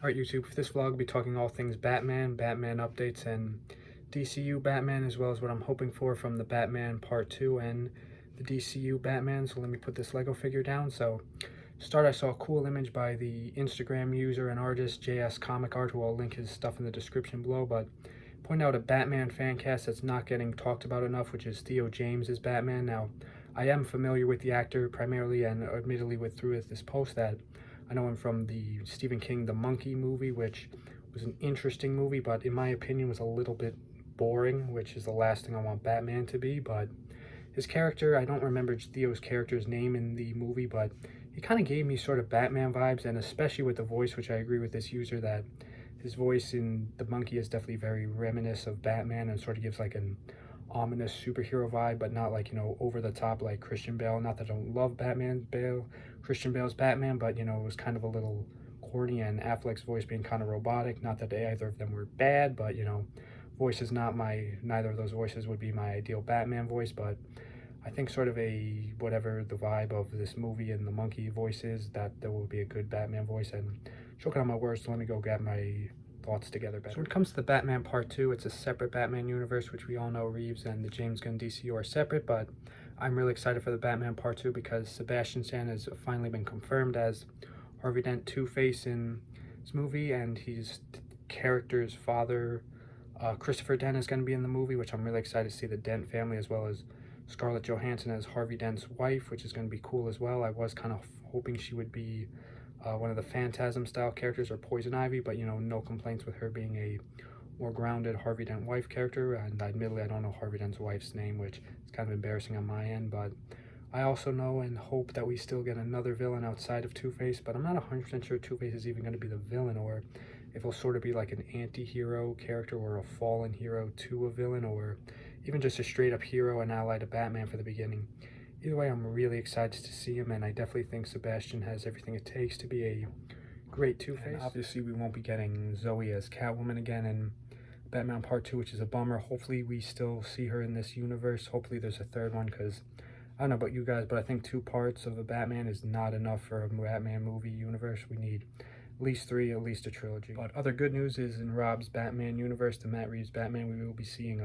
Alright YouTube, for this vlog I'll be talking all things Batman, Batman updates, and DCU Batman, as well as what I'm hoping for from the Batman Part 2 and the DCU Batman. So let me put this Lego figure down. So start, I saw a cool image by the Instagram user and artist JS Comic Art, who I'll link his stuff in the description below, but point out a Batman fan cast that's not getting talked about enough, which is Theo James as Batman. Now, I am familiar with the actor primarily, and admittedly with through this post that I know him from the Stephen King The Monkey movie, which was an interesting movie, but in my opinion was a little bit boring, which is the last thing I want Batman to be. But his character, I don't remember Theo's character's name in the movie, but he kind of gave me sort of Batman vibes, and especially with the voice, which I agree with this user that his voice in The Monkey is definitely very reminiscent of Batman and sort of gives like an ominous superhero vibe, but not like, over the top like Christian Bale. Not that I don't love Christian Bale's Batman, but, it was kind of a little corny, and Affleck's voice being kind of robotic. Not that either of them were bad, but, voice is not neither of those voices would be my ideal Batman voice, but I think sort of whatever the vibe of this movie and the monkey voice is, that there will be a good Batman voice. And choking on my words, so let me go get my thoughts together better. So when it comes to the Batman Part 2, it's a separate Batman universe, which we all know Reeves and the James Gunn DCU are separate, but I'm really excited for the Batman Part 2 because Sebastian Stan has finally been confirmed as Harvey Dent Two-Face in this movie, and his character's father, Christopher Dent, is going to be in the movie, which I'm really excited to see the Dent family, as well as Scarlett Johansson as Harvey Dent's wife, which is going to be cool as well. I was kind of hoping she would be one of the Phantasm style characters or Poison Ivy, but no complaints with her being a more grounded Harvey Dent wife character. And admittedly, I don't know Harvey Dent's wife's name, which is kind of embarrassing on my end, but I also know and hope that we still get another villain outside of Two-Face, but I'm not 100% sure Two-Face is even going to be the villain, or if he'll sort of be like an anti-hero character or a fallen hero to a villain, or even just a straight up hero and ally to Batman for the beginning. Either way, I'm really excited to see him, and I definitely think Sebastian has everything it takes to be a great Two-Face. Obviously, we won't be getting Zoe as Catwoman again in Batman Part 2, which is a bummer. Hopefully, we still see her in this universe. Hopefully, there's a third one, because I don't know about you guys, but I think 2 parts of a Batman is not enough for a Batman movie universe. We need at least 3, at least a trilogy. But other good news is in Rob's Batman universe, the Matt Reeves Batman, we will be seeing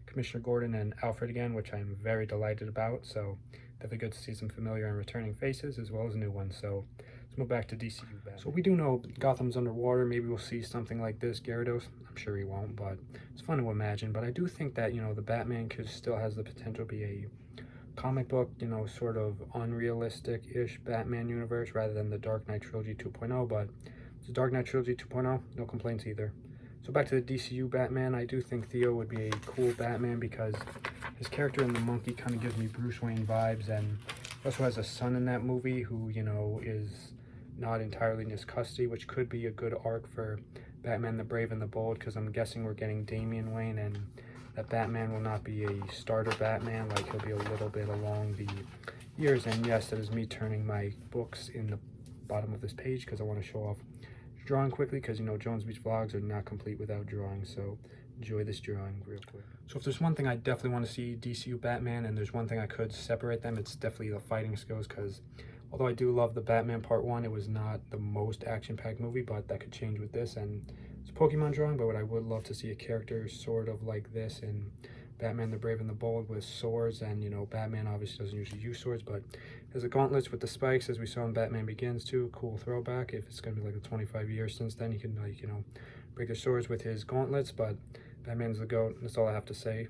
Commissioner Gordon and Alfred again, which I'm very delighted about. So definitely good to see some familiar and returning faces as well as new ones. So let's move back to DCU Batman. So we do know Gotham's underwater. Maybe we'll see something like this, Gyarados. I'm sure he won't, but it's fun to imagine. But I do think that, the Batman still has the potential to be a comic book, sort of unrealistic-ish Batman universe rather than the Dark Knight Trilogy 2.0, but the Dark Knight Trilogy 2.0, no complaints either. So back to the DCU Batman, I do think Theo would be a cool Batman because his character in The Monkey kind of gives me Bruce Wayne vibes, and he also has a son in that movie who, is not entirely in his custody, which could be a good arc for Batman the Brave and the Bold, because I'm guessing we're getting Damian Wayne, and that Batman will not be a starter Batman, like he'll be a little bit along the years. And yes, that is me turning my books in the bottom of this page because I want to show off drawing quickly, because Jones Beach vlogs are not complete without drawing, so enjoy this drawing real quick. So if there's one thing I definitely want to see DCU Batman, and there's one thing I could separate them, it's definitely the fighting skills, because although I do love the Batman Part 1, it was not the most action-packed movie, but that could change with this. And it's a Pokemon drawing, but what I would love to see a character sort of like this in Batman the Brave and the Bold with swords, and Batman obviously doesn't usually use swords, but there's the gauntlets with the spikes as we saw in Batman Begins too. Cool throwback. If it's gonna be like the 25 years since then, he can break the swords with his gauntlets. But Batman's the GOAT. That's all I have to say.